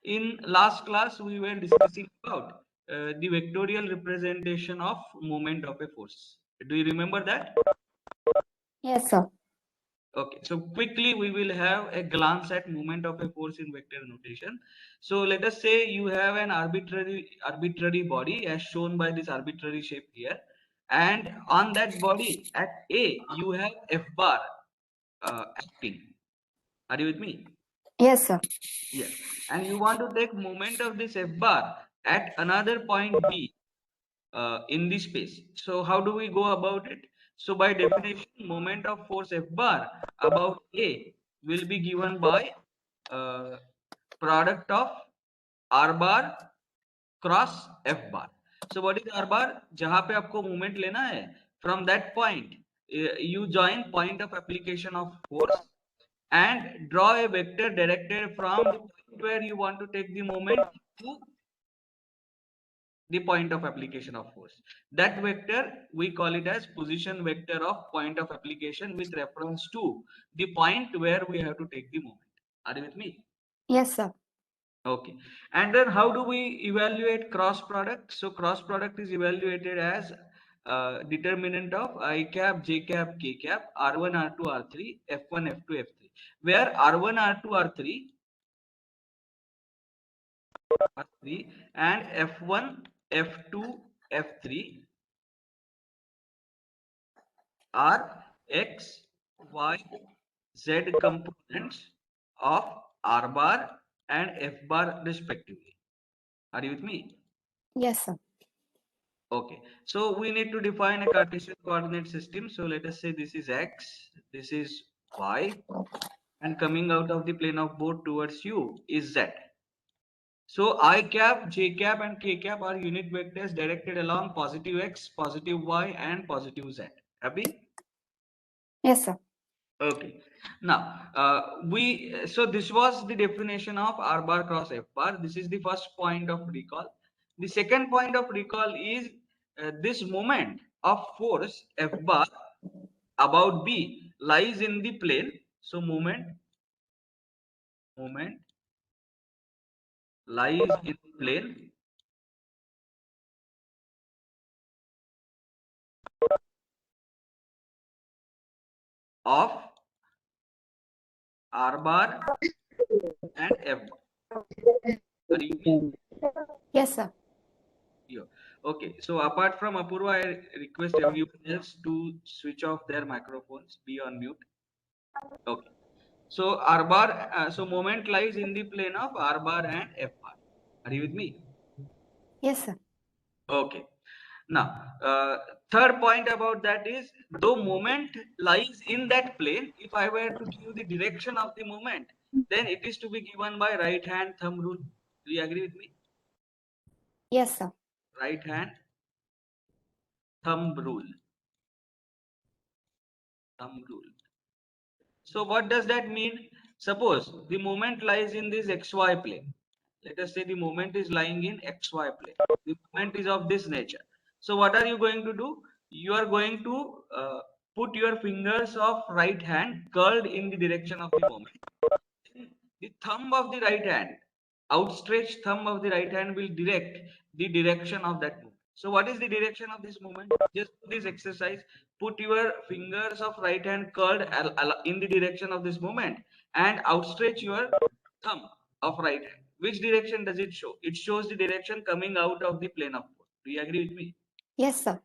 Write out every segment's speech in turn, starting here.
In last class, we were discussing about the vectorial representation of moment of a force. Do you remember that? Yes, sir. Okay, so quickly we will have a glance at moment of a force in vector notation. So let us say you have an arbitrary body as shown by this arbitrary shape here, and on that body at A you have F bar acting. Are you with me? Yes, sir. Yes. And you want to take moment of this F bar at another point B in the space. So how do we go about it? So by definition, moment of force F bar about A will be given by uh, product of R bar cross F bar. So what is are बार? जहां पे आपको movement लेना है, from that point you join point of application of force and draw a vector directed from the point where you want to take the moment to the point of application of force. That vector we call it as position vector of point of application with reference to the point where we have to take the moment. Are you with me? Yes, sir. Okay. And then how do we evaluate cross product? So cross product is evaluated as determinant of I cap, J cap, K cap, R1, R2, R3, F1, F2, F3. Where R1, R2, R3, R3 and F1, F2, F3 are X, Y, Z components of R bar and F bar respectively. Are you with me? Yes, sir. Okay, so we need to define a Cartesian coordinate system. So let us say this is X, this is Y, and coming out of the plane of both towards you is Z. So I cap, J cap, and K cap are unit vectors directed along positive X, positive Y, and positive Z. Happy? Yes, sir. Okay. Now, so this was the definition of R bar cross F bar. This is the first point of recall. The second point of recall is this moment of force F bar about B lies in the plane. So moment lies in the plane of R bar and F bar. Are you with? Yes, sir. Yeah. Okay. So apart from Apurva, I request everyone else to switch off their microphones, be on mute. Okay. So R bar, so moment lies in the plane of R bar and F bar. Are you with me? Yes, sir. Okay. Now, third point about that is, though moment lies in that plane, if I were to give the direction of the moment, then it is to be given by right hand thumb rule. Do you agree with me? Yes, sir. Right hand thumb rule. Thumb rule. So what does that mean? Suppose the moment lies in this XY plane. Let us say the moment is lying in XY plane. The moment is of this nature. So what are you going to do? You are going to put your fingers of right hand curled in the direction of the moment. The thumb of the right hand, outstretched thumb of the right hand will direct the direction of that movement. So what is the direction of this movement? Just do this exercise. Put your fingers of right hand curled in the direction of this movement and outstretch your thumb of right hand. Which direction does it show? It shows the direction coming out of the plane of board. Do you agree with me? Yes, sir.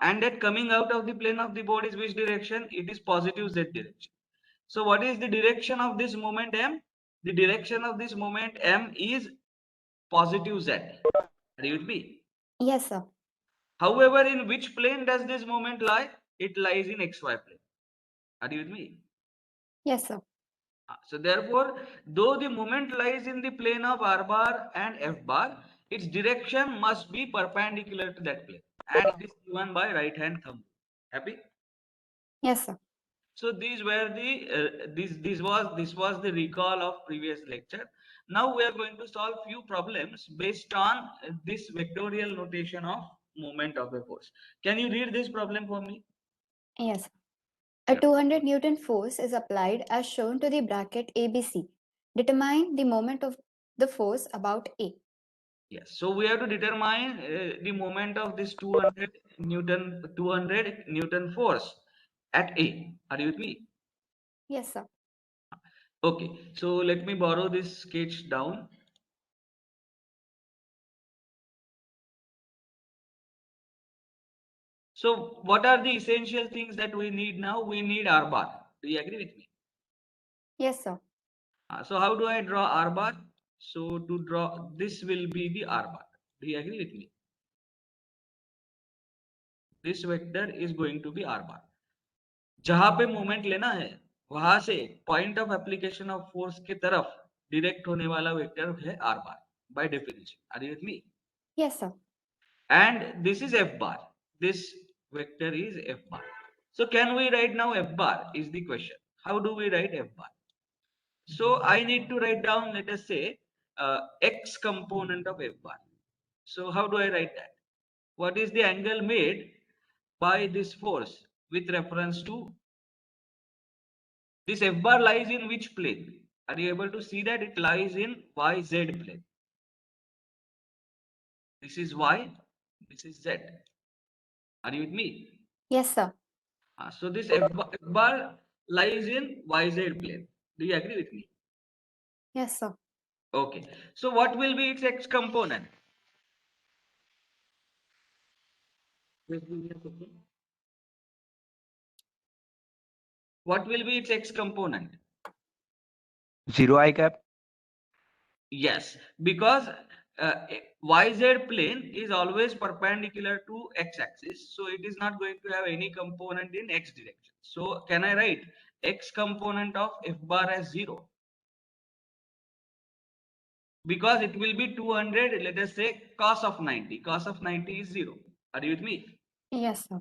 And that coming out of the plane of the board is which direction? It is positive Z direction. So what is the direction of this moment M? The direction of this moment M is positive Z. Are you with me? Yes, sir. However, in which plane does this moment lie? It lies in XY plane. Are you with me? Yes, sir. So therefore, though the moment lies in the plane of R bar and F bar, its direction must be perpendicular to that plane. And it is given by right hand thumb. Happy? Yes, sir. So these were the this was the recall of previous lecture. Now we are going to solve few problems based on this vectorial notation of moment of a force. Can you read this problem for me? Yes. A 200 Newton force is applied as shown to the bracket ABC. Determine the moment of the force about A. Yes. So we have to determine the moment of this 200 Newton force at A. Are you with me? Yes, sir. Okay. So let me borrow this sketch down. So what are the essential things that we need now? We need R bar. Do you agree with me? Yes, sir. So how do I draw R bar? So to draw, this will be the R bar. Do you agree with me? This vector is going to be R bar. जहां पे moment लेना है वहां से point of application of force की तरफ direct होने वाला वेक्टर है R bar by definition are you with me Yes, sir. And this is F bar this vector is F bar so can we write now f bar is the question how do we write f bar so I need to write down let us say x component of f bar so how do I write that what is the angle made by this force with reference to this f bar lies in which plane? Are you able to see that it lies in YZ plane? This is Y, this is Z. Are you with me? Yes, sir. So this F bar lies in YZ plane. Do you agree with me? Yes, sir. Okay. So what will be its X component? Just give me a second. What will be its X component? 0 I cap. Yes, because YZ plane is always perpendicular to X axis, so it is not going to have any component in X direction. So can I write X component of F bar as 0? Because it will be 200, let us say cos of 90. Cos of 90 is 0. Are you with me? Yes, sir.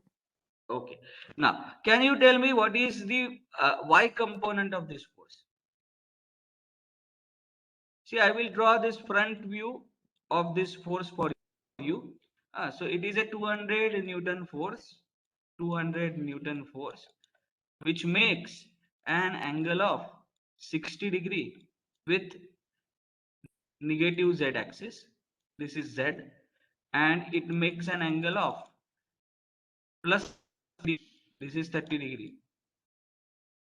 Okay. Now, can you tell me what is the Y component of this force? See, I will draw this front view of this force for you. So it is a 200 Newton force, 200 Newton force, which makes an angle of 60 degree with negative Z axis. This is Z, and it makes an angle of plus this is 30 degree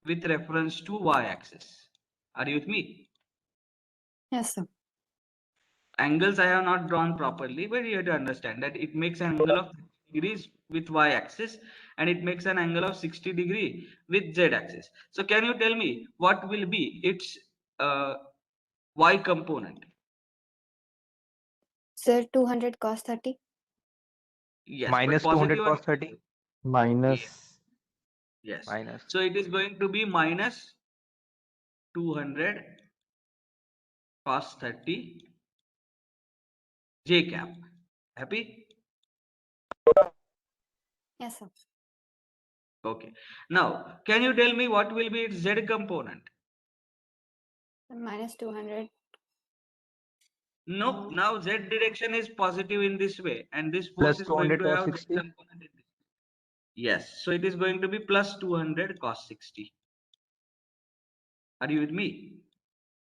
with reference to Y axis. Are you with me? Yes, sir. Angles I have not drawn properly, but you have to understand that it makes an angle of 30 degrees with Y axis and it makes an angle of 60 degree with Z axis. So can you tell me what will be its Y component? Sir, 200 cos 30. Yes, but Minus 200 positive or cos 30. negative? minus Yes. Minus. So it is going to be minus 200 cos 30 J cap. Happy? Yes, sir. Okay. Now, can you tell me what will be its Z component? Minus 200. No, now Z direction is positive in this way, and this force Plus is going 200 to cos have Z 60. component in this. Yes, so it is going to be plus 200 cos 60. Are you with me?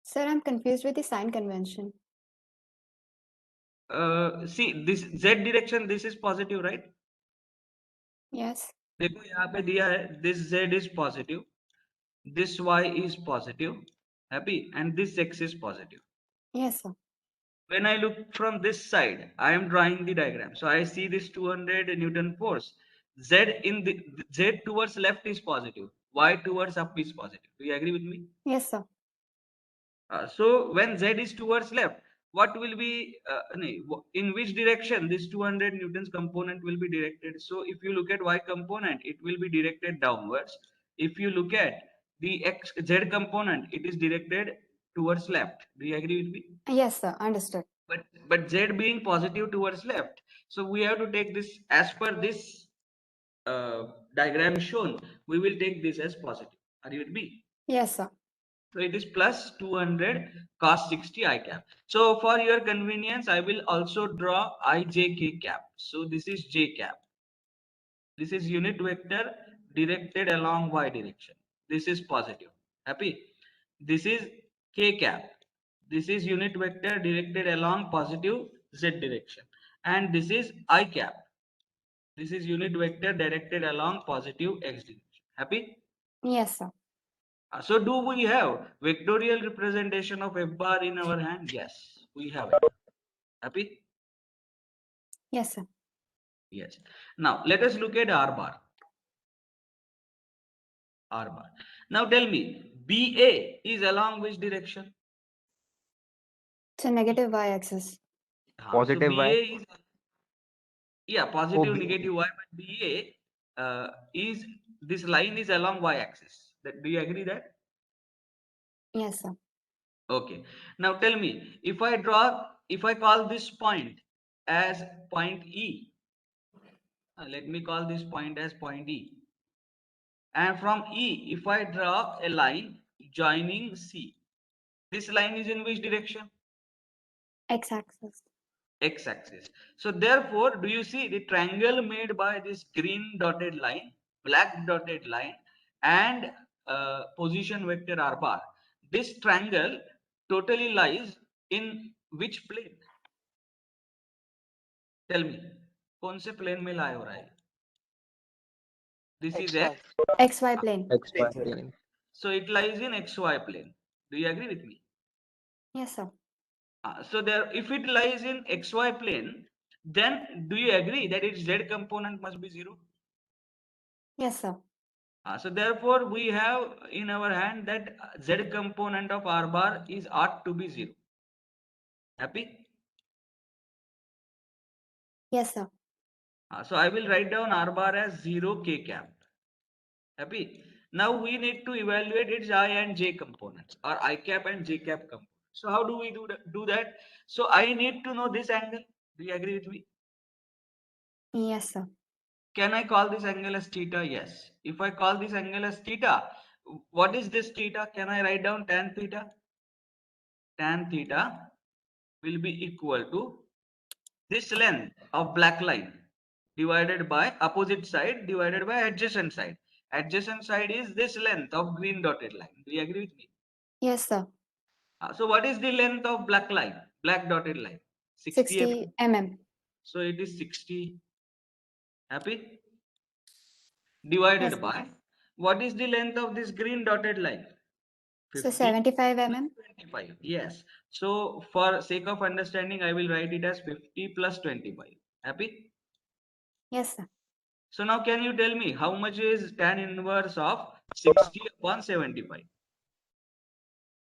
Sir, I'm confused with the sign convention. See, this Z direction, this is positive, right? Yes. देखो यहाँ पे दिया है, this Z is positive, this Y is positive, happy, and this X is positive. Yes, sir. When I look from this side, I am drawing the diagram. So I see this 200 Newton force. Z in the Z towards left is positive. Y towards up is positive. Do you agree with me? Yes, sir. So when Z is towards left, what will be in which direction this 200 Newtons component will be directed? So if you look at Y component, it will be directed downwards. If you look at the X Z component, it is directed towards left. Do you agree with me? Yes, sir. Understood. But Z being positive towards left, so we have to take this as per this diagram shown. We will take this as positive. Are you with me? Yes, sir. So it is plus 200 cos 60 I cap. So for your convenience, I will also draw IJK cap. So this is J cap. This is unit vector directed along Y direction. This is positive. Happy. This is K cap. This is unit vector directed along positive z direction, and this is I cap. This is unit vector directed along positive x direction. Happy? Yes, sir. So do we have vectorial representation of f bar in our hand? Yes, we have it. Happy? Yes, sir. Yes. Now let us look at R bar. R bar. Now tell me, BA is along which direction? So negative y-axis. So Positive BA Y. is, yeah, Oh, positive, B. negative y, but BA is, this line is along y-axis. Do you agree that? Yes, sir. Okay. Now tell me, if I call this point as point E, let me call this point as point E. And from E, if I draw a line joining C, this line is in which direction? X-axis. X-axis. So therefore, do you see the triangle made by this green dotted line, black dotted line, and position vector R bar? This triangle totally lies in which plane? Tell me. कौन से plane में lie हो रहा है? This is XY. X. XY plane. XY plane. So it lies in XY plane. Do you agree with me? Yes, sir. So there, if it lies in XY plane, then do you agree that its Z component must be 0? Yes, sir. So therefore, we have in our hand that Z component of R bar is ought to be 0. Happy? Yes, sir. So I will write down R bar as 0 K cap. Happy? Now we need to evaluate its I and J components, or I cap and J cap components. So how do we do that? So I need to know this angle. Do you agree with me? Yes, sir. Can I call this angle as theta? Yes. If I call this angle as theta, what is this theta? Can I write down tan theta? Tan theta will be equal to this length of black line divided by opposite side divided by adjacent side. Adjacent side is this length of green dotted line. Do you agree with me? Yes, sir. So what is the length of black line? Black dotted line? 60 mm. 60 mm. So it is 60. Happy? Yes, Divided sir. by what is the length of this green dotted line? So 50 75 plus mm. 25. Yes. So for sake of understanding, I will write it as 50 plus 25. Happy? Yes, sir. So now can you tell me how much is tan inverse of 60 upon 75?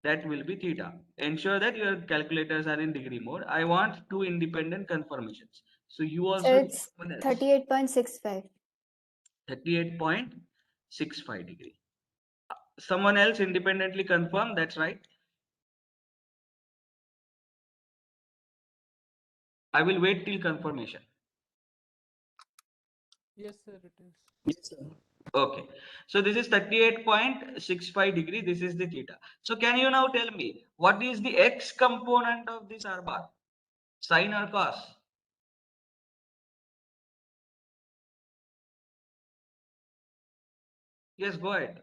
That will be theta. Ensure that your calculators are in degree mode. I want two independent confirmations. So you So also it's 38.65. 38.65 degree. Someone else independently confirm, that's right. I will wait till confirmation. Yes, sir, it is. Yes, sir. Okay. So this is 38.65 degree. This is the theta. So can you now tell me what is the x component of this R bar? Sine or cos? Yes, go ahead.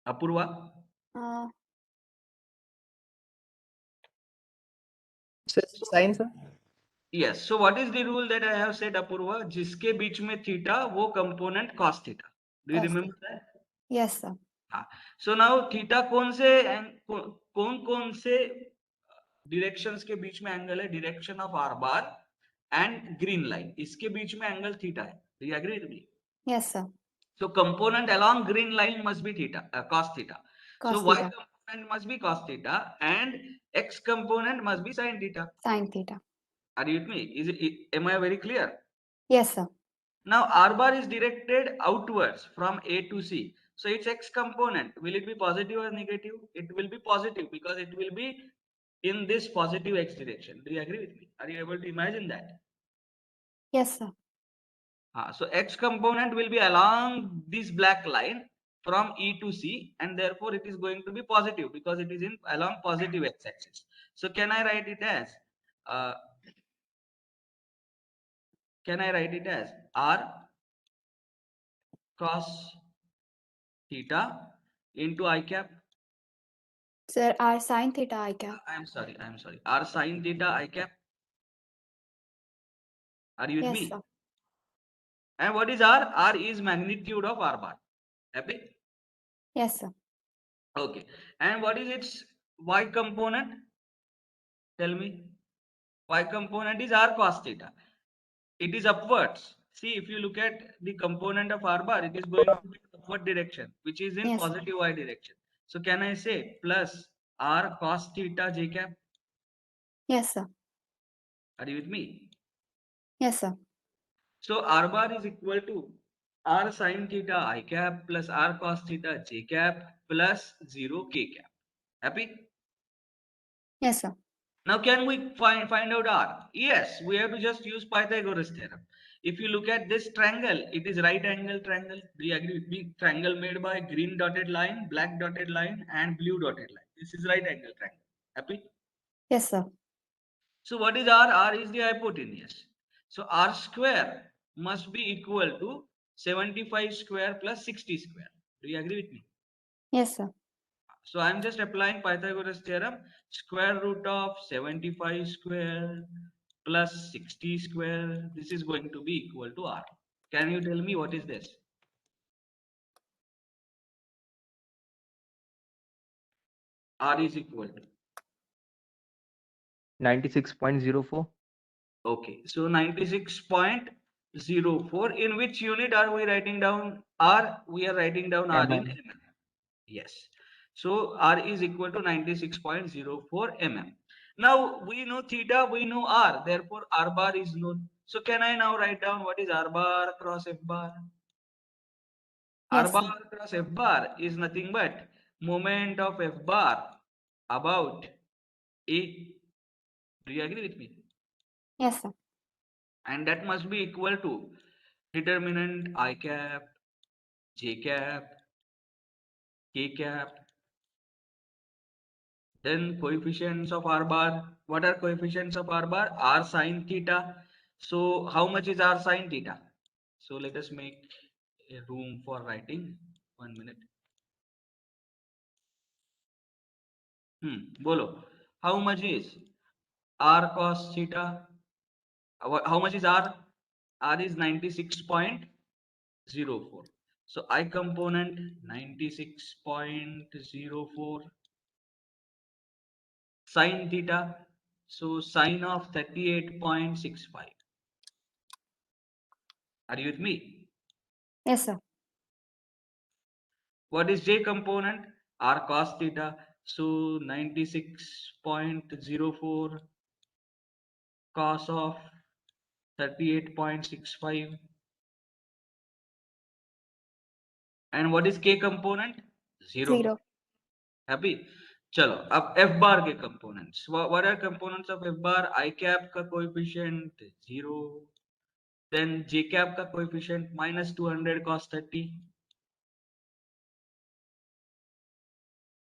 Apurva? Uh, Sine, sir. Yes. So what is the rule that I have said, Apurva? जिसके बीच में theta वो component cos theta. Do you Cos remember that? yes, sir. हाँ. So now theta कौन से directions के बीच में angle है? Direction of R bar and green line. इसके बीच में angle theta है. Do you agree with me? Yes, sir. So component along green line must be theta, cos theta. So Cos y theta. component must be cos theta and x component must be sin theta. Sin theta. Are you with me? Am I very clear? Yes, sir. Now R bar is directed outwards from A to C. So its x component, will it be positive or negative? It will be positive because it will be in this positive x direction. Do you agree with me? Are you able to imagine that? Yes, sir. So x component will be along this black line from E to C, and therefore it is going to be positive because it is in along positive x-axis. So can I write it as uh, R cos theta into I cap? Sir, r sin theta I cap. I'm sorry. R sin theta I cap. Are you with Yes, me? sir. And what is R? R is magnitude of R bar. Happy? Yes, sir. Okay. And what is its Y component? Tell me. Y component is R cos theta. It is upwards. See, if you look at the component of R bar, it is going to be upward direction, which is in Yes. positive Y direction. So can I say plus R cos theta J cap? Yes, sir. Are you with me? Yes, sir. So R bar is equal to R sin theta I cap plus R cos theta J cap plus 0 K cap. Happy? Yes, sir. Now can we find out R? Yes, we have to just use Pythagoras theorem. If you look at this triangle, it is right angle triangle. Do you agree with me? Triangle made by green dotted line, black dotted line and blue dotted line. This is right angle triangle. Happy? Yes, sir. So what is R? R is the hypotenuse. So R square must be equal to 75 square plus 60 square. Do you agree with me? Yes, sir. So I am just applying Pythagoras theorem. Square root of 75 square plus 60 square. This is going to be equal to R. Can you tell me what is this? R is equal to. 96.04. Okay, so 96.04. In which unit are we writing down R? We are writing down R in Mm. mm. Yes. So R is equal to 96.04 mm. Now we know theta, we know R. Therefore, R bar is known. So can I now write down what is R bar cross F bar? R Yes, bar sir. cross F bar is nothing but moment of F bar about A. Do you agree with me? Yes, sir. And that must be equal to determinant I cap, J cap, K cap. Then coefficients of R bar. What are coefficients of R bar? R sin theta. So how much is R sin theta? So let us make a room for writing. 1 minute. Bolo. How much is R cos theta? How much is R? R is 96.04. So I component 96.04 sin theta. So sine of 38.65. Are you with me? Yes, sir. What is J component? R cos theta. So 96.04 cos of 38.65. And what is K component? 0. 0. Happy? चलो अब F bar के components. What are components of F bar? I cap का coefficient 0. Then J cap का coefficient minus 200 cos 30.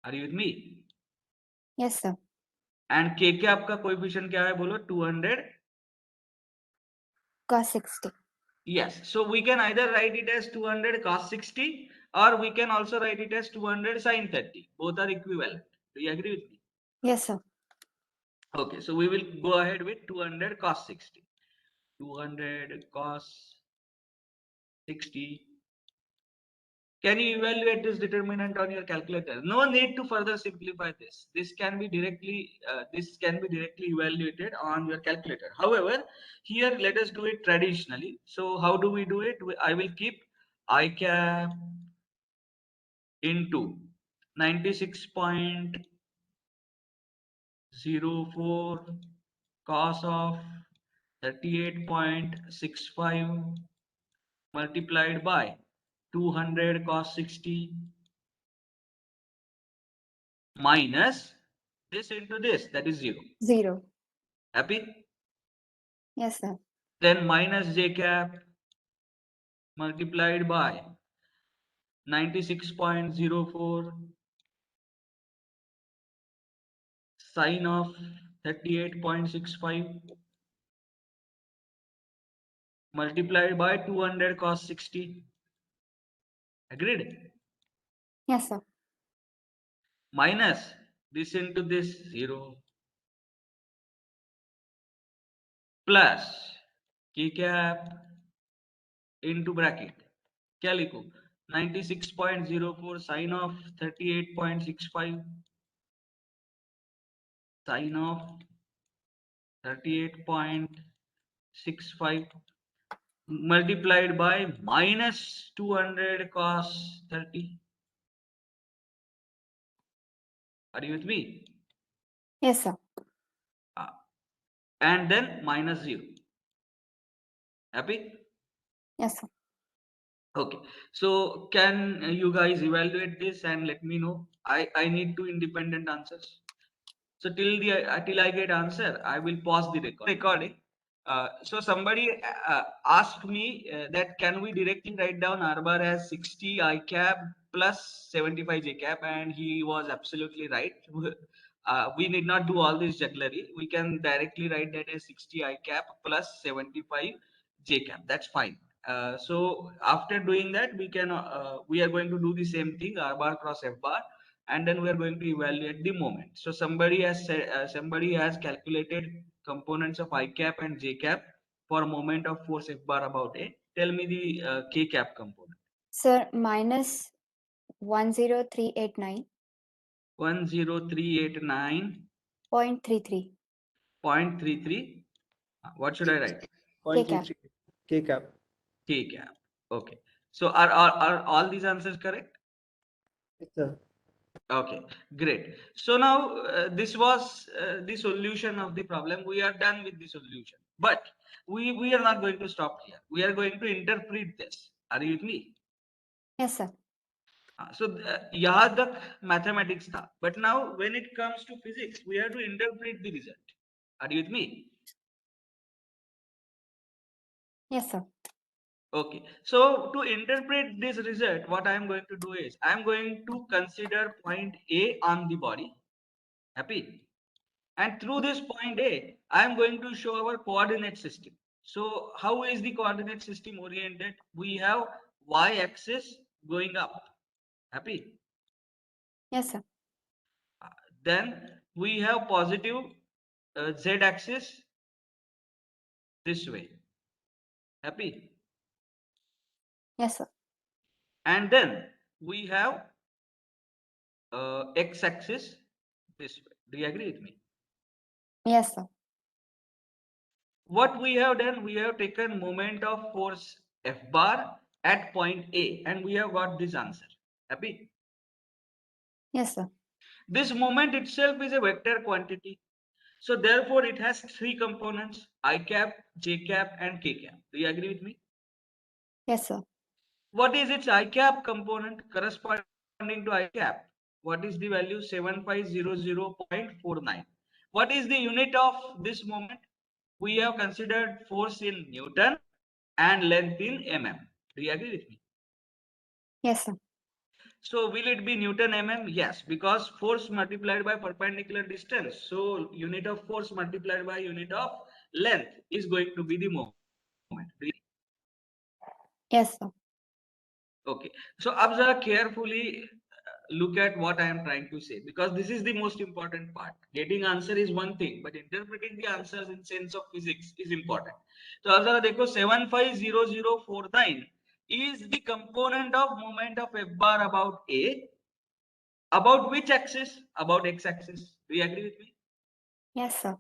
Are you with me? Yes, sir. And K cap का coefficient क्या है बोलो? 200. Cos 60. Yes, so we can either write it as 200 cos 60 or we can also write it as 200 sin 30. Both are equivalent. Do you agree with me? Yes, sir. Okay, so we will go ahead with 200 cos 60. 200 cos 60. Can you evaluate this determinant on your calculator? No need to further simplify this. This can be directly evaluated on your calculator. However, here let us do it traditionally. So how do we do it? I will keep I cap into 96.04 cos of 38.65 multiplied by 200 cos 60 minus this into this, that is 0. 0. Happy? Yes, sir. Then minus J cap multiplied by 96.04 sine of 38.65 multiplied by 200 cos 60. Agreed? Yes, sir. Minus this into this 0 plus k cap into bracket क्या लिखूं 96.04 sin of 38.65 sin of 38.65 multiplied by minus 200 cos 30. Are you with me? Yes, sir. And then minus 0. Happy? Yes, sir. Okay. So can you guys evaluate this and let me know? I need two independent answers. So till I get answer, I will pause the recording. So somebody asked me that can we directly write down R bar as 60 I cap plus 75 J cap, and he was absolutely right. We need not do all this jugglery. We can directly write that as 60 I cap plus 75 J cap. That's fine. So after doing that, we are going to do the same thing, R bar cross F bar, and then we are going to evaluate the moment. So somebody has said, somebody has calculated components of I cap and J cap for moment of force F bar about A. Tell me the K cap component. Sir, minus 10389.33. 10389.33. What should I write? K cap. K cap. K cap. Okay. So are all these answers correct? Yes, sir. Okay, great. So now this was the solution of the problem. We are done with the solution, but we are not going to stop here. We are going to interpret this. Are you with me? Yes, sir. So यहाँ तक mathematics था, but now when it comes to physics, we have to interpret the result. Are you with me? Yes, sir. Okay, so to interpret this result, what I am going to do is I am going to consider point A on the body. Happy? And through this point A, I am going to show our coordinate system. So how is the coordinate system oriented? We have y-axis going up. Happy? Yes, sir. Then we have positive z-axis this way. Happy? Yes, sir. And then we have x-axis this way. Do you agree with me? Yes, sir. What we have done, we have taken moment of force F bar at point A, and we have got this answer. Happy? Yes, sir. This moment itself is a vector quantity. So therefore it has three components, I cap, J cap and K cap. Do you agree with me? Yes, sir. What is its I cap component corresponding to I cap? What is the value? 7500.49. What is the unit of this moment? We have considered force in Newton and length in mm. Do you agree with me? Yes, sir. So will it be Newton mm? Yes, because force multiplied by perpendicular distance. So unit of force multiplied by unit of length is going to be the moment. Yes, sir. Okay. So अब जरा carefully look at what I am trying to say, because this is the most important part. Getting answer is one thing, but interpreting the answers in sense of physics is important. So अब जरा देखो 750049 is the component of moment of F bar about A. About which axis? About x-axis. Do you agree with me? Yes, sir.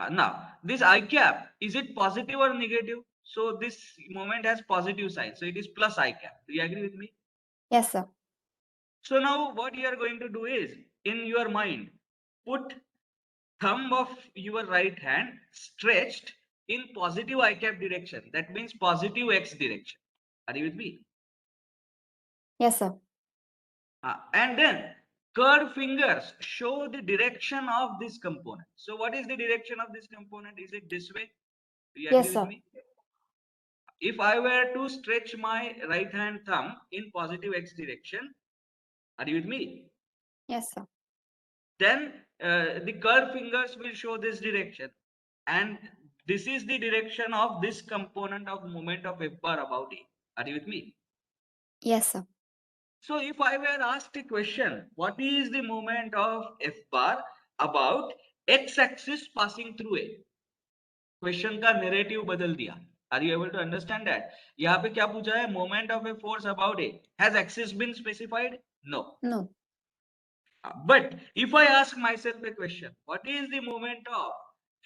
Now, this I cap, is it positive or negative? So this moment has positive sign. So it is plus I cap. Do you agree with me? Yes, sir. So now what you are going to do is, in your mind, put thumb of your right hand stretched in positive I cap direction. That means positive x direction. Are you with me? Yes, sir. And then curved fingers show the direction of this component. So what is the direction of this component? Is it this way? Do you agree Yes, with sir. me? If I were to stretch my right hand thumb in positive x direction, are you with me? Yes, sir. Then the curved fingers will show this direction, and this is the direction of this component of moment of F bar about A. Are you with me? Yes, sir. So if I were asked a question, what is the moment of F bar about X axis passing through A? Question का narrative बदल दिया. Are you able to understand that? यहाँ पे क्या पूछा है? Moment of a force about A. Has axis been specified? No. No. But if I ask myself a question, what is the moment of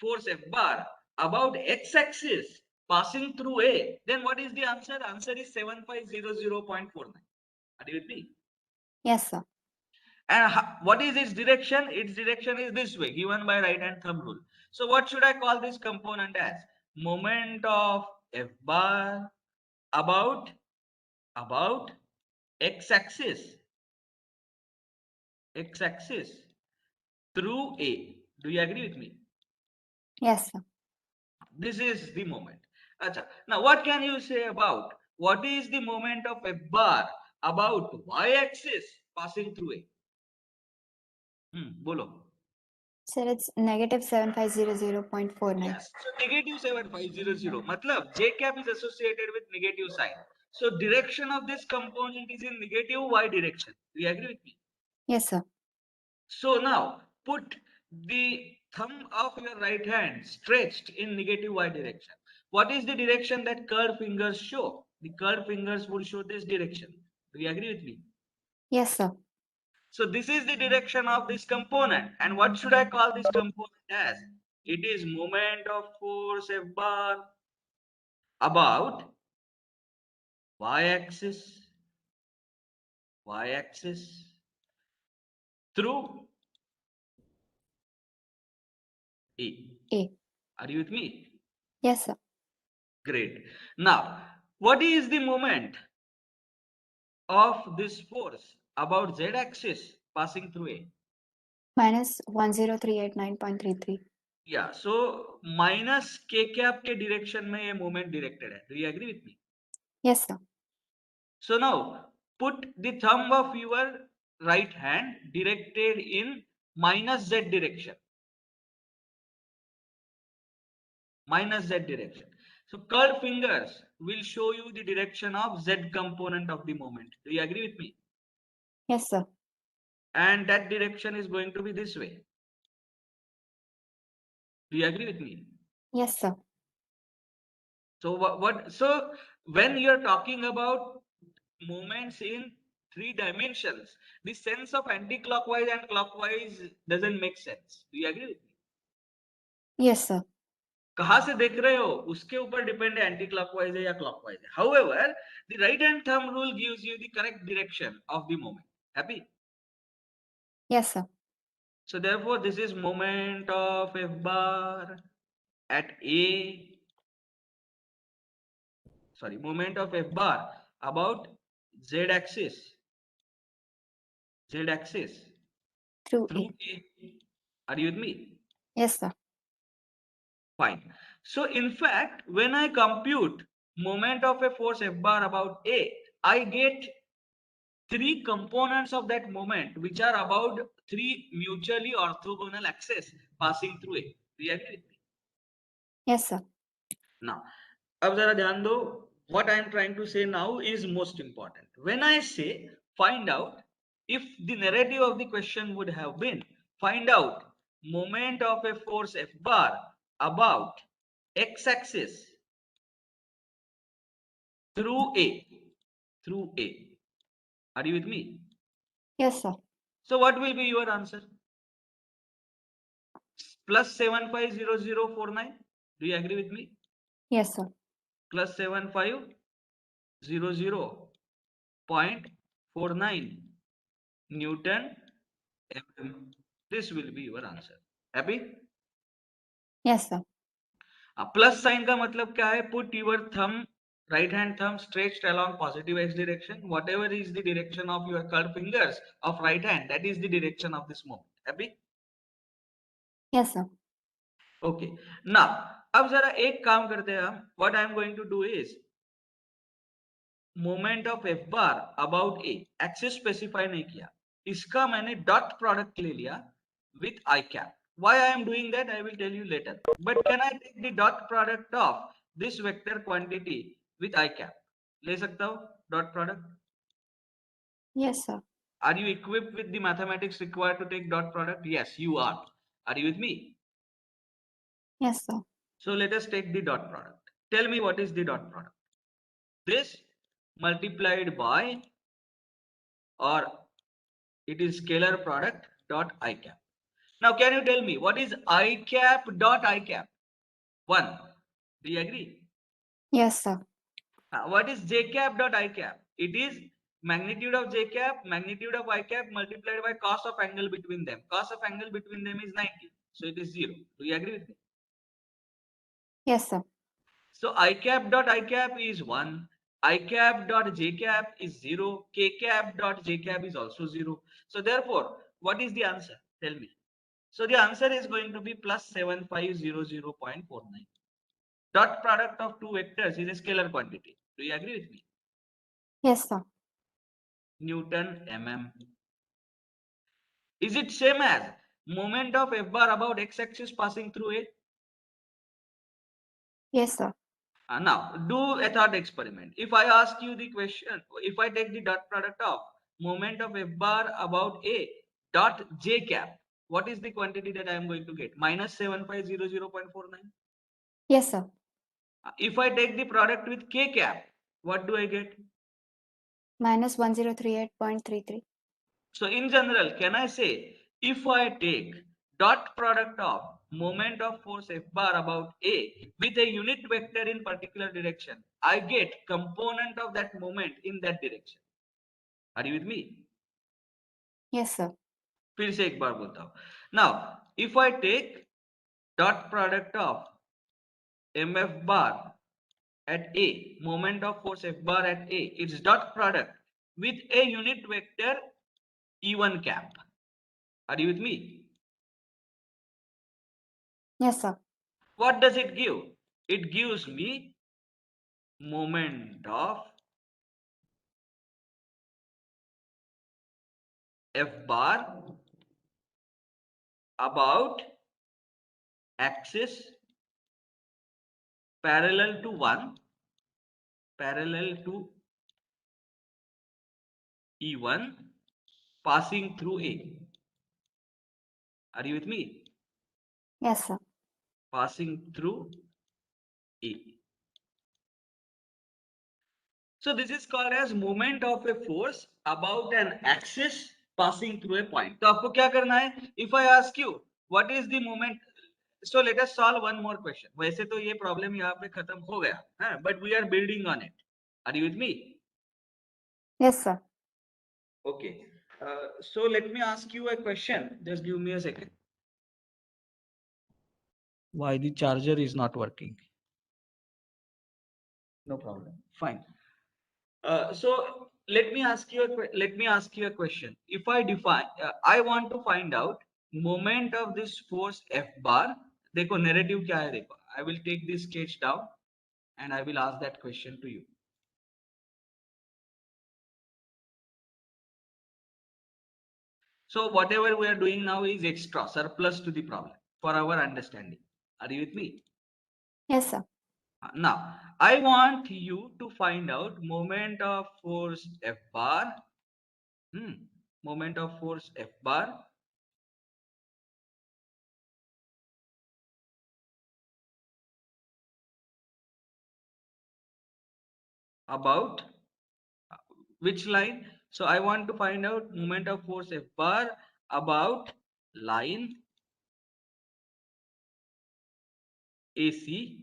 force F bar about X axis passing through A? Then what is the answer? Answer is 7500.49. Are you with me? Yes, sir. And what is its direction? Its direction is this way, given by right hand thumb rule. So what should I call this component as? Moment of F bar about X axis through A. Do you agree with me? Yes, sir. This is the moment. Acha. Now, what can you say about what is the moment of a bar about y-axis passing through A? Bolo. Sir, it's negative 7500.49. Yes. So negative 7500. Matlab J cap is associated with negative sign. So direction of this component is in negative y direction. Do you agree with me? Yes, sir. So now put the thumb of your right hand stretched in negative y direction. What is the direction that curved fingers show? The curved fingers will show this direction. Do you agree with me? Yes, sir. So this is the direction of this component. And what should I call this component as? It is moment of force F bar about y-axis through A. A. Are you with me? Yes, sir. Great. Now, what is the moment of this force about z-axis passing through A? Minus 10,389.33. Yeah, so minus k cap के direction में ये moment directed है. Do you agree with me? Yes, sir. So now put the thumb of your right hand directed in minus z direction. Minus z direction. So curved fingers will show you the direction of z component of the moment. Do you agree with me? Yes, sir. And that direction is going to be this way. Do you agree with me? Yes, sir. So so when you're talking about moments in 3 dimensions, the sense of anti-clockwise and clockwise doesn't make sense. Do you agree with me? Yes, sir. कहां से देख रहे हो उसके ऊपर depend है anti clockwise है या क्लॉकवाइज है. However, the right hand thumb rule gives you the correct direction of the moment. Happy? Yes, sir. So therefore this is moment of F bar at A. Sorry, moment of F bar about z axis Through through A. A. Are you with me? Yes, sir. Fine. So in fact, when I compute moment of a force F bar about A, I get 3 components of that moment which are about 3 mutually orthogonal axes passing through A. Do you agree with me? Yes, sir. Now, अब जरा ध्यान दो, what I am trying to say now is most important. When I say find out, if the narrative of the question would have been find out moment of a force F bar about x axis through A. Are you with me? Yes, sir. So what will be your answer? Plus 750049. Do you agree with me? Yes, sir. Plus 7500.49 Newton mm. This will be your answer. Happy? Yes, sir. Plus sign का मतलब क्या है? Put your thumb, right hand thumb stretched along positive x direction. Whatever is the direction of your curved fingers of right hand, that is the direction of this moment. Happy? Yes, sir. Okay. Now, अब जरा एक काम करते हैं हम. What I am going to do is moment of F bar about a axis specify नहीं किया, इसका मैंने डॉट प्रोडक्ट ले लिया with I cap. Why I am doing that I will tell you later, but can I take the dot product of this vector quantity with I cap? ले सकता हूं dot product? Yes, sir. Are you equipped with the mathematics required to take dot product? Yes, you are. Are you with me? Yes, sir. So let us take the dot product. Tell me what is the dot product. This multiplied by, or it is scalar product dot I cap. Now can you tell me what is I cap dot I cap? 1. Do you agree? Yes, sir. What is j cap dot I cap? It is magnitude of j cap, magnitude of I cap multiplied by cos of angle between them. Cos of angle between them is 90. So it is 0. Do you agree with me? Yes, sir. So I cap dot I cap is 1. I cap dot j cap is 0. K cap dot j cap is also 0. So therefore, what is the answer? Tell me. So the answer is going to be plus 7500.49. Dot product of two vectors is a scalar quantity. Do you agree with me? Yes, sir. Newton mm. Is it same as moment of F bar about x axis passing through A? Yes, sir. Now do a thought experiment. If I ask you the question, if I take the dot product of moment of F bar about A dot j cap, what is the quantity that I am going to get? Minus 7500.49. Yes, sir. If I take the product with k cap, what do I get? Minus 1038.33. So in general, can I say if I take dot product of moment of force F bar about A with a unit vector in particular direction, I get component of that moment in that direction. Are you with me? Yes, sir. फिर से एक बार बोलता हूँ. Now, if I take dot product of mf bar at A, moment of force F bar at A, its dot product with a unit vector E1 cap. Are you with me? Yes, sir. What does it give? It gives me moment of F bar about axis parallel to 1, parallel to E1 passing through A. Are you with me? Yes, sir. Passing through A. So this is called as moment of a force about an axis passing through a point. तो आपको क्या करना है? If I ask you what is the moment, so let us solve one more question. वैसे तो ये problem यहाँ पे खत्म हो गया, हाँ? But we are building on it. Are you with me? Yes, sir. Okay. So let me ask you a question. Just give me a second. Why the charger is not working? No problem. Fine. So let me ask you a question. If I define, I want to find out moment of this force F bar. देखो narrative क्या है देखो. I will take this sketch down and I will ask that question to you. So whatever we are doing now is extra, surplus to the problem for our understanding. Are you with me? Yes, sir. Now, I want you to find out moment of force F bar. Moment of force F bar about which line? So I want to find out moment of force F bar about line AC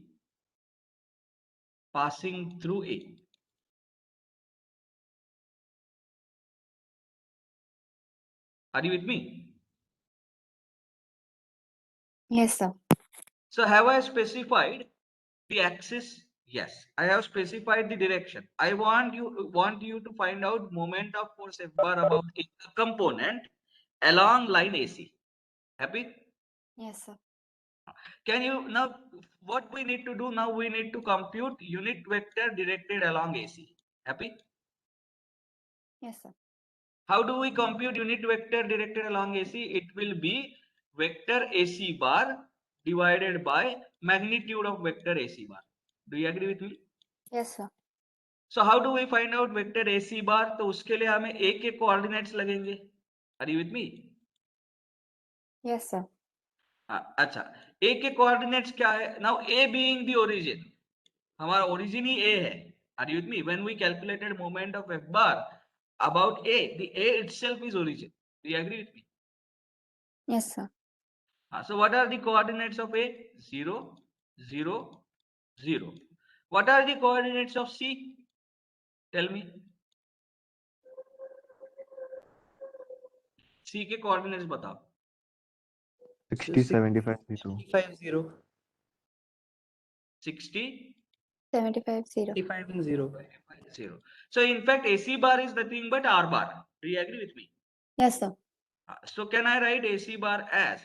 passing through A. Are you with me? Yes, sir. So have I specified the axis? Yes, I have specified the direction. I want you to find out moment of force F bar about a component along line AC. Happy? Yes, sir. Can you now, what we need to do now, we need to compute unit vector directed along AC. Happy? Yes, sir. How do we compute unit vector directed along AC? It will be vector AC bar divided by magnitude of vector AC bar. Do you agree with me? Yes, sir. So how do we find out vector AC bar? तो उसके लिए हमें A के coordinates लगेंगे. Are you with me? Yes, sir. अच्छा, A के coordinates क्या है? Now A being the origin, हमारा origin ही A है. Are you with me? When we calculated moment of F bar about A, the A itself is origin. Do you agree with me? Yes, sir. So what are the coordinates of A? 0, 0, 0. What are the coordinates of C? Tell me. C के coordinates बताओ. 60, 75, 0. 65 0. 60, 75 0. 65 and 0. 0. So in fact, AC bar is nothing but R bar. Do you agree with me? Yes, sir. So can I write AC bar as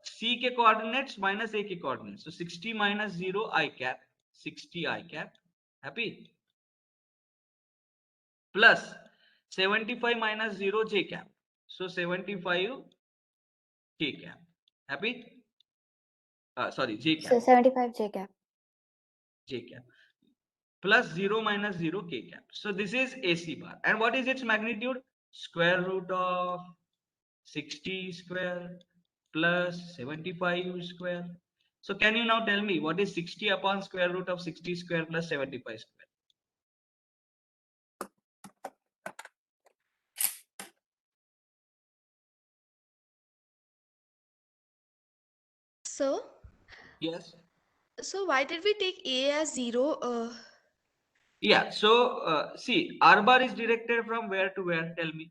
C के coordinates minus A के coordinates? So 60 minus 0 I cap, 60 I cap, happy? Plus 75 minus 0 J cap. So 75 K cap, happy? Sorry, J cap, So 75 J cap. J cap. Plus 0 minus 0 K cap. So this is AC bar. And what is its magnitude? Square root of 60 square plus 75 square. So can you now tell me what is 60 upon square root of 60 square plus 75 square? So, Yes. so why did we take A as 0? Yeah. So see, R bar is directed from where to where? Tell me.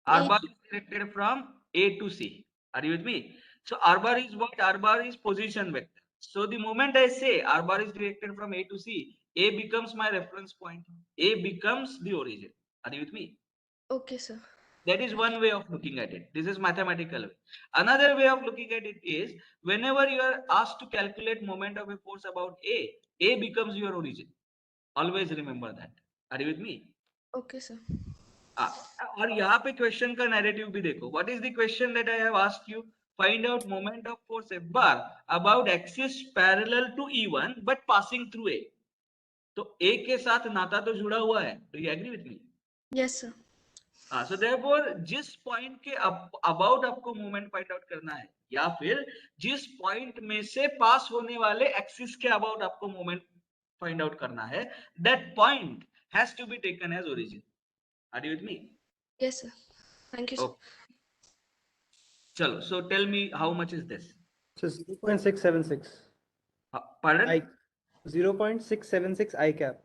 R A- bar is directed from A to C. Are you with me? So R bar is what? R bar is position vector. So the moment I say R bar is directed from A to C, A becomes my reference point. A becomes the origin. Are you with me? Okay, sir. That is one way of looking at it. This is mathematical way. Another way of looking at it is whenever you are asked to calculate moment of a force about A becomes your origin. Always remember that. Are you with me? Okay, sir. और यहाँ पे question का narrative भी देखो. What is the question that I have asked you? Find out moment of force F bar about axis parallel to E1 but passing through A. तो A के साथ नाता तो जुड़ा हुआ है. Do you agree with me? Yes, sir. So therefore जिस point के अबाउट आपको मोमेंट फाइंड आउट करना है या फिर जिस पॉइंट में से पास होने वाले एक्सिस के अबाउट आपको मोमेंट फाइंड आउट करना है, that point has to be taken as origin. Are you with me? Yes, sir. Thank you, sir. चलो, so tell me how much is this? So 0.676. Pardon? I 0.676 I cap.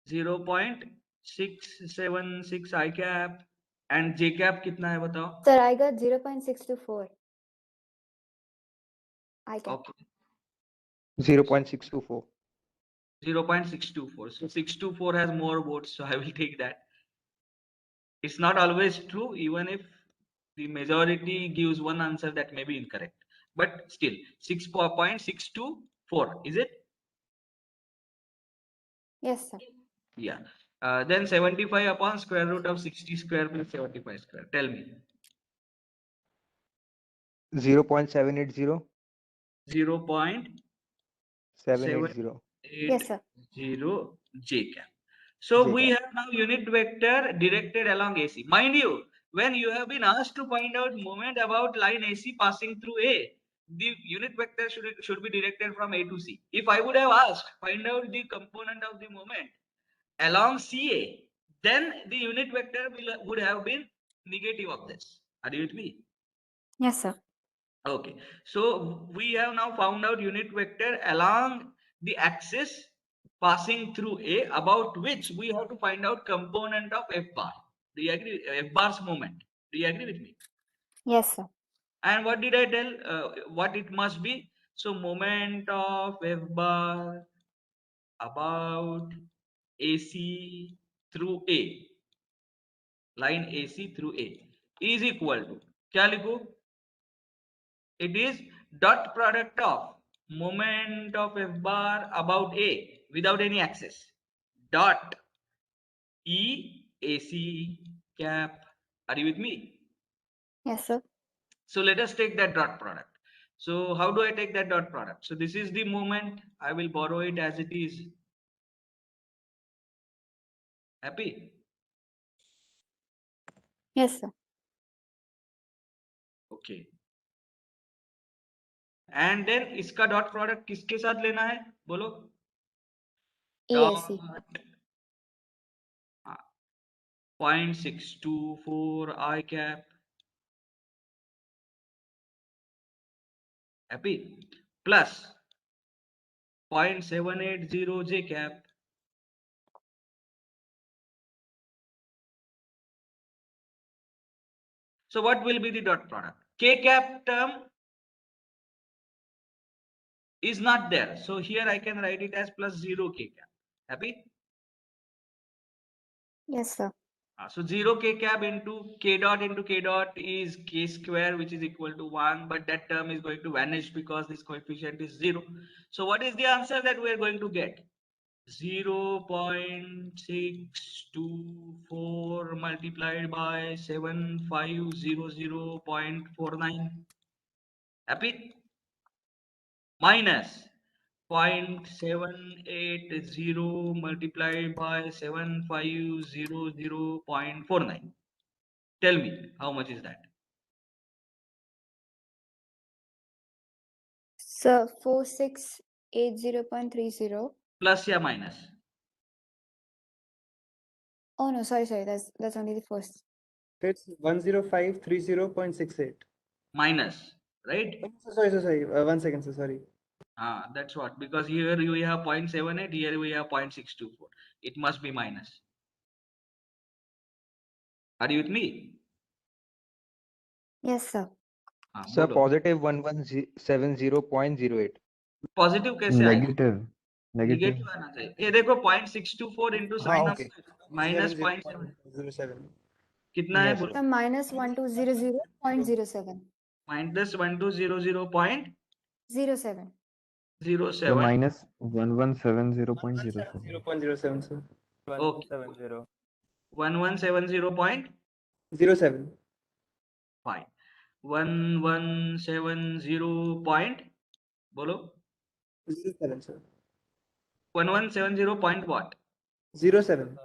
0.676 I cap and J cap कितना है बताओ? Sir, I got 0.624. I cap. Okay, 0.624. 0.624. So 624 has more votes, so I will take that. It's not always true, even if the majority gives one answer that may be incorrect. But still, 6.624, is it? Yes, sir. Yeah. Then 75 upon square root of 60 square plus 75 square. Tell me. 0.780. 0.780 Yes, sir. J cap. So J we cap. have now unit vector directed along AC. Mind you, when you have been asked to find out moment about line AC passing through A, the unit vector should be directed from A to C. If I would have asked find out the component of the moment along CA, then the unit vector would have been negative of this. Are you with me? Yes, sir. Okay, so we have now found out unit vector along the axis passing through A, about which we have to find out component of F bar. Do you agree? F bar's moment. Do you agree with me? Yes, sir. And what did I tell? What it must be? So moment of F bar about AC through A, line AC through A is equal to, क्या लिखूं? It is dot product of moment of F bar about A without any axis dot E AC cap. Are you with me? Yes, sir. So let us take that dot product. So how do I take that dot product? So this is the moment. I will borrow it as it is. Happy? Yes, sir. Okay. And then इसका dot product किसके साथ लेना है बोलो? ASC. Dot 0.624 I cap. Happy? Plus 0.780 J cap. So what will be the dot product? K cap term is not there. So here I can write it as plus 0 K cap. Happy? Yes, sir. So 0 K cap into K dot is K square, which is equal to 1. But that term is going to vanish because this coefficient is 0. So what is the answer that we are going to get? 0.624 multiplied by 7500.49. Happy? Minus 0.780 multiplied by 7500.49. Tell me, how much is that? Sir, 4680.30. Plus or minus? Oh no, sorry. That's only the first. It's 10530.68. Minus, right? Sorry. 1 second, sir. Sorry. That's what, because here you have 0.78, here we have 0.624. It must be minus. Are you with me? Yes, sir. Sir, बोलो. positive 1170.08. Positive कैसे आएगा? Negative. Negative. Negative आना चाहिए. ये देखो 0.624 into हाँ, sin okay. minus 0.7 07. कितना है Yes, बोलो? Sir, minus 1200.07. Minus 1200.07. 07. the minus 1170.07. 0.07, sir. Okay. 1170. 1170.5. 07. 1170 point. बोलो. 07, sir. 1170 point what? 07.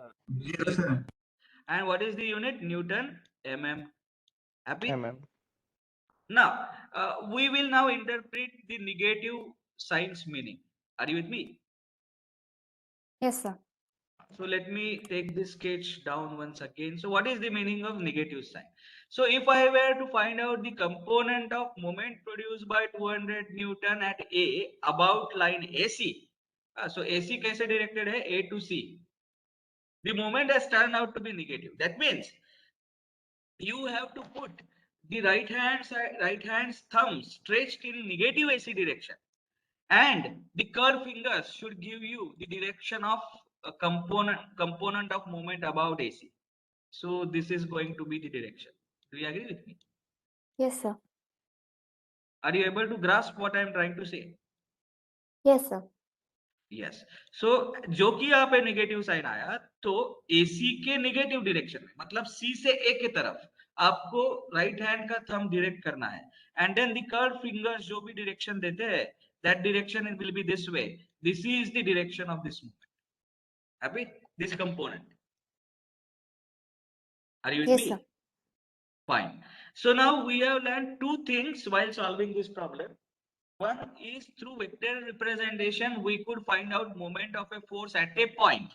And what is the unit? Newton mm. Happy? Mm. Now, we will now interpret the negative signs meaning. Are you with me? Yes, sir. So let me take this sketch down once again. So what is the meaning of negative sign? So if I were to find out the component of moment produced by 200 Newton at A about line AC. So AC कैसे directed है? A to C. The moment has turned out to be negative. That means you have to put the right hand's thumb stretched in negative AC direction, and the curved fingers should give you the direction of a component of moment about AC. So this is going to be the direction. Do you agree with me? Yes, sir. Are you able to grasp what I am trying to say? Yes, sir. Yes. So जो कि यहाँ पे negative sign आया तो AC के negative direction में मतलब C से A के तरफ आपको राइट हैंड का थंब डायरेक्ट करना है and then the curve fingers जो भी डायरेक्शन देते हैं that direction will be this way. This is the direction of this movement. Happy? This component. Are you with Yes, me? sir. Fine. So now we have learned two things while solving this problem. One is through vector representation, we could find out moment of a force at a point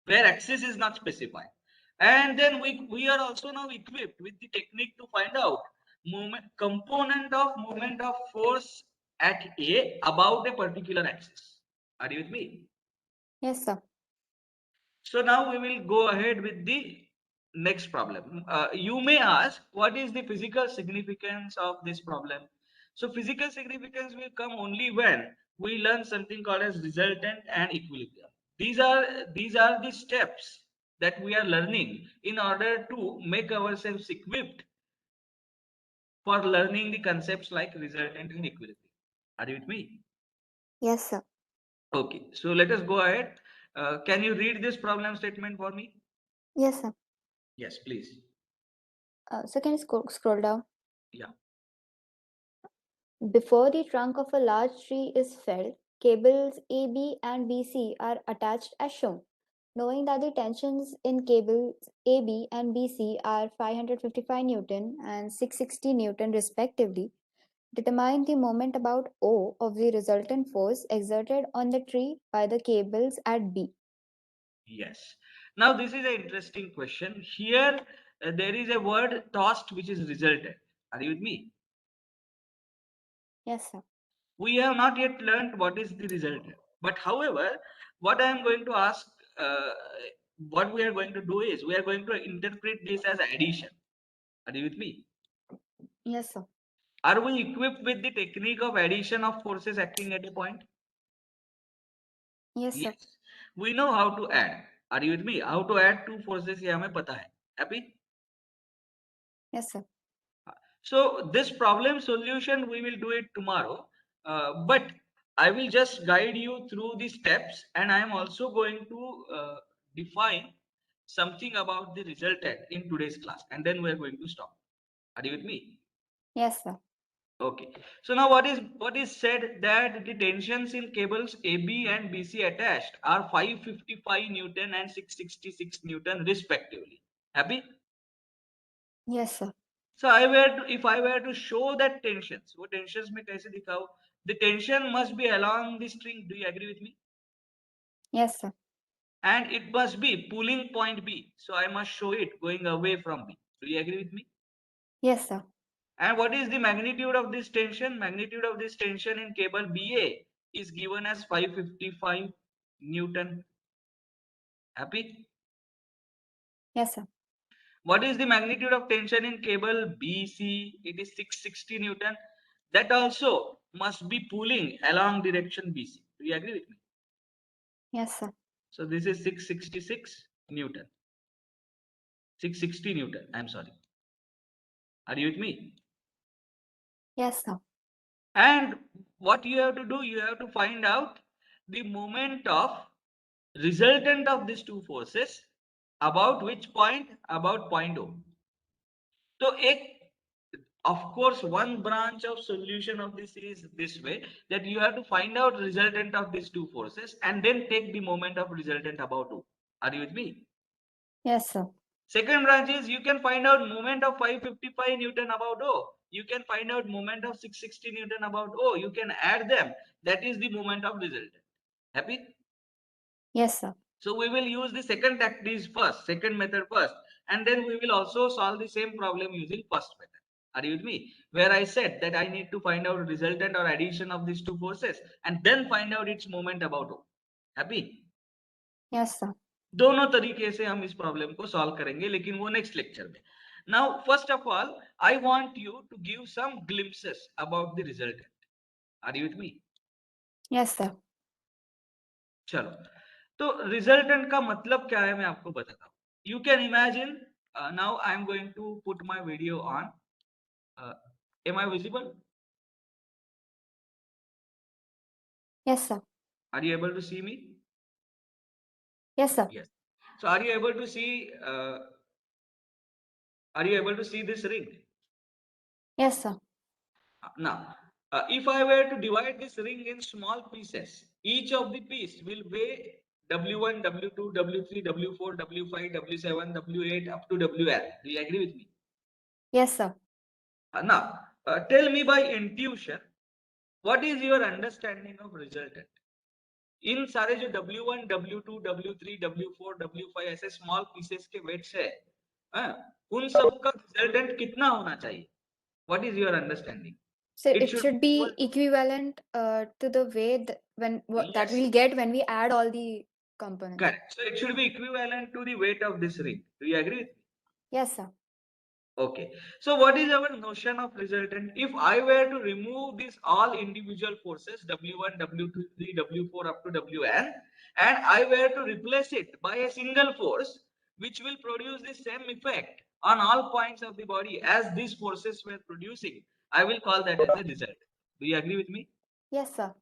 where axis is not specified. And then we are also now equipped with the technique to find out component of moment of force at A about a particular axis. Are you with me? Yes, sir. So now we will go ahead with the next problem. You may ask, what is the physical significance of this problem? So physical significance will come only when we learn something called as resultant and equilibrium. These are the steps that we are learning in order to make ourselves equipped for learning the concepts like resultant and equilibrium. Are you with me? Yes, sir. Okay, so let us go ahead. Can you read this problem statement for me? Yes, sir. Yes, please. So can you scroll down? Yeah. Before the trunk of a large tree is felled, cables AB and BC are attached as shown. Knowing that the tensions in cables AB and BC are 555 Newton and 660 Newton respectively, determine the moment about O of the resultant force exerted on the tree by the cables at B. Yes. Now this is an interesting question. Here there is a word tossed which is resultant. Are you with me? Yes, sir. We have not yet learned what is the resultant. But however, what I am going to ask, uh, what we are going to do is we are going to interpret this as addition. Are you with me? Yes, sir. Are we equipped with the technique of addition of forces acting at a point? Yes, sir. Yes. We know how to add. Are you with me? How to add two forces ये हमें पता है. Happy? Yes, sir. So this problem solution we will do it tomorrow, but I will just guide you through the steps, and I am also going to define something about the resultant in today's class, and then we are going to stop. Are you with me? Yes, sir. Okay. So now what is said that the tensions in cables AB and BC attached are 555 Newton and 666 Newton respectively. Happy? Yes, sir. So if I were to show that tensions, वो tensions में कैसे दिखाऊं? The tension must be along the string. Do you agree with me? Yes, sir. And it must be pulling point B. So I must show it going away from B. Do you agree with me? Yes, sir. And what is the magnitude of this tension? Magnitude of this tension in cable BA is given as 555 Newton. Happy? Yes, sir. What is the magnitude of tension in cable BC? It is 660 Newton. That also must be pulling along direction BC. Do you agree with me? Yes, sir. So this is 666 Newton. 660 Newton. I'm sorry. Are you with me? Yes, sir. And what you have to do, you have to find out the moment of resultant of these two forces about which point? About point O. So of course, one branch of solution of this is this way, that you have to find out resultant of these two forces and then take the moment of resultant about O. Are you with me? Yes, sir. Second branch is you can find out moment of 555 Newton about O. You can find out moment of 660 Newton about O. You can add them. That is the moment of resultant. Happy? Yes, sir. So we will use the second tactics first, second method first, and then we will also solve the same problem using first method. Are you with me? Where I said that I need to find out resultant or addition of these two forces and then find out its moment about O. Happy? Yes, sir. दोनों तरीके से हम इस problem को solve करेंगे, लेकिन वो next lecture में. Now first of all I want you to give some glimpses about the resultant. Are you with me? Yes, sir. चलो, तो रिजल्टेंट का मतलब क्या है मैं आपको बताता हूँ. You can imagine, now I am going to put my video on. Am I visible? Yes, sir. Are you able to see me? Yes, sir. Yes. So are you able to see this ring? Yes, sir. Now, if I were to divide this ring in small pieces, each of the piece will weigh W1, W2, W3, W4, W5, W7, W8 up to WL. Do you agree with me? Yes, sir. Now, tell me by intuition, what is your understanding of resultant? इन सारे जो W1, W2, W3, W4, W5 ऐसे small pieces के weights है, उन सब का resultant कितना होना चाहिए? What is your understanding? So It it should should be be equivalent to the weight that yes, we'll get when we add all the components. correct. So it should be equivalent to the weight of this ring. Do you agree with me? Yes, sir. Okay. So what is our notion of resultant? If I were to remove these all individual forces W1, W2, W4 up to Wn, and I were to replace it by a single force which will produce the same effect on all points of the body as these forces were producing, I will call that as a result. Do you agree with me? Yes, sir.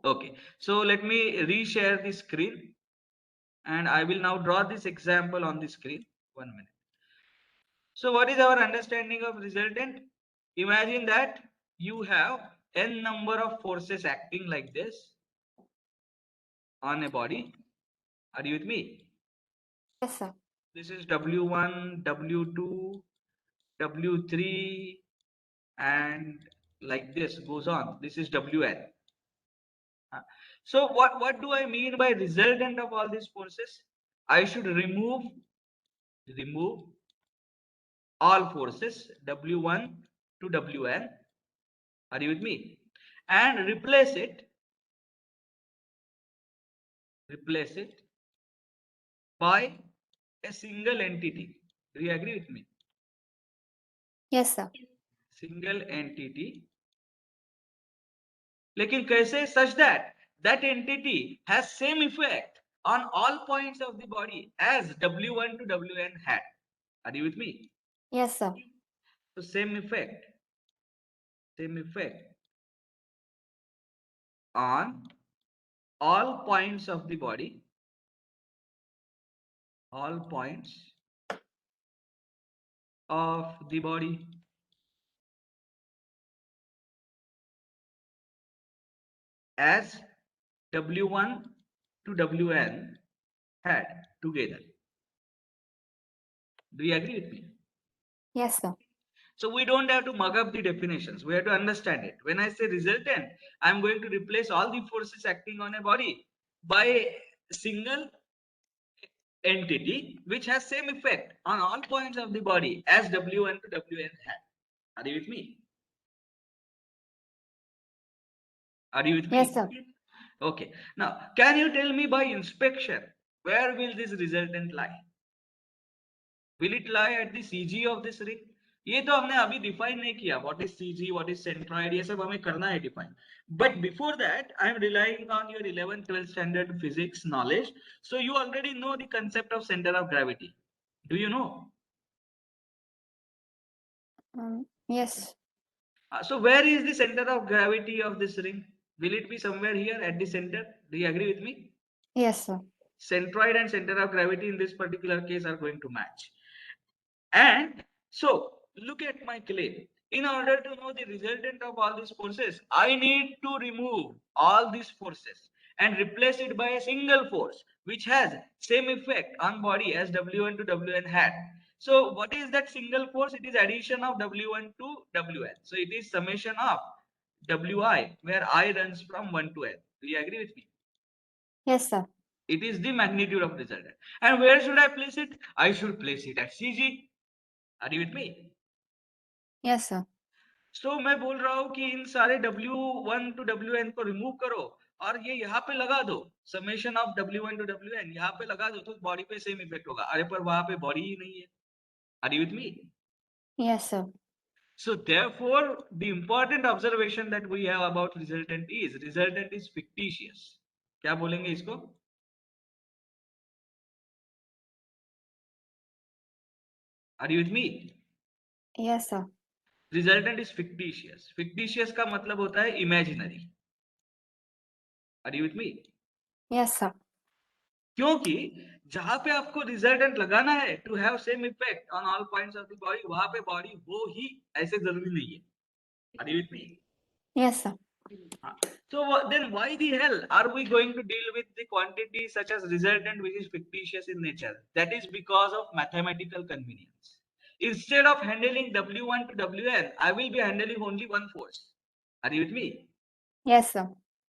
Okay. So let me reshare the screen and I will now draw this example on the screen. 1 minute. So what is our understanding of resultant? Imagine that you have n number of forces acting like this on a body. Are you with me? Yes, sir. This is W1, W2, W3, and like this goes on. This is Wn. So what do I mean by resultant of all these forces? I should remove all forces W1 to Wn. Are you with me? And replace it by a single entity. Do you agree with me? Yes, sir. Single entity. लेकिन कैसे? Such that that entity has same effect on all points of the body as W1 to Wn had. Are you with me? Yes, sir. So same effect on all points of the body, all points of the body. As W1 to Wn had together. Do you agree with me? Yes, sir. So we don't have to mug up the definitions. We have to understand it. When I say resultant, I'm going to replace all the forces acting on a body by a single entity which has same effect on all points of the body as W1 to Wn had. Are you with me? Are you with me? Yes, sir. Okay. Now, can you tell me by inspection, where will this resultant lie? Will it lie at the CG of this ring? ये तो हमने अभी define नहीं किया. What is CG, what is centroid, ये सब हमें करना है define. But before that, I am relying on your 11th, 12th standard physics knowledge. So you already know the concept of center of gravity. Do you know? Yes. So where is the center of gravity of this ring? Will it be somewhere here at the center? Do you agree with me? Yes, sir. Centroid and center of gravity in this particular case are going to match. And so look at my claim. In order to know the resultant of all these forces, I need to remove all these forces and replace it by a single force which has same effect on body as W1 to Wn had. So what is that single force? It is addition of W1 to Wn. So it is summation of Wi, where I runs from 1 to n. Do you agree with me? Yes, sir. It is the magnitude of resultant. And where should I place it? I should place it at CG. Are you with me? Yes, sir. So मैं बोल रहा हूँ कि इन सारे W1 to Wn को remove करो और ये यहाँ पे लगा दो. Summation of W1 to Wn यहाँ पे लगा दो तो बॉडी पे सेम इफेक्ट होगा. अरे पर वहां पे बॉडी ही नहीं है. Are you with me? Yes, sir. So therefore, the important observation that we have about resultant is fictitious. क्या बोलेंगे इसको? Are you with me? Yes, sir. Resultant is fictitious. Fictitious का मतलब होता है imaginary. Are you with me? Yes, sir. क्योंकि जहां पे आपको रिजल्टेंट लगाना है to have same effect on all points of the body, वहां पे बॉडी हो ही ऐसे जरूरी नहीं है. Are you with me? Yes, sir. So then why the hell are we going to deal with the quantity such as resultant which is fictitious in nature? That is because of mathematical convenience. Instead of handling W1 to Wn, I will be handling only one force. Are you with me? Yes, sir.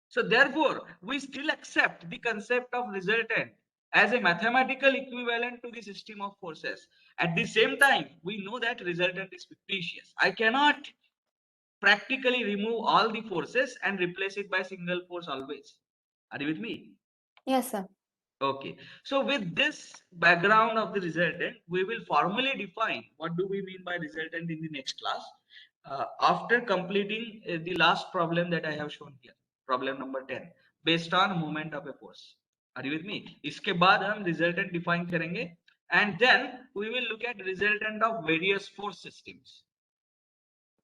So therefore, we still accept the concept of resultant as a mathematical equivalent to the system of forces. At the same time, we know that resultant is fictitious. I cannot practically remove all the forces and replace it by single force always. Are you with me? Yes, sir. Okay. So with this background of the resultant, we will formally define what do we mean by resultant in the next class. After completing the last problem that I have shown here, problem number 10, based on moment of a force. Are you with me? इसके बाद हम resultant define करेंगे, and then we will look at resultant of various force systems.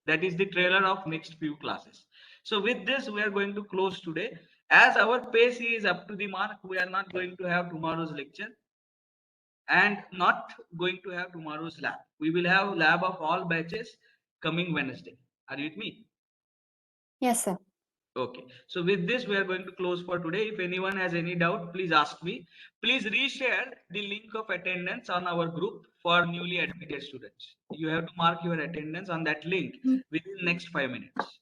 That is the trailer of next few classes. So with this, we are going to close today. As our pace is up to the mark, we are not going to have tomorrow's lecture and not going to have tomorrow's lab. We will have lab of all batches coming Wednesday. Are you with me? Yes, sir. Okay, so with this, we are going to close for today. If anyone has any doubt, please ask me. Please reshare the link of attendance on our group for newly admitted students. You have to mark your attendance on that link within next 5 minutes.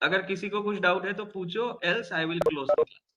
अगर किसी को कुछ doubt है तो पूछो, else I will close the class.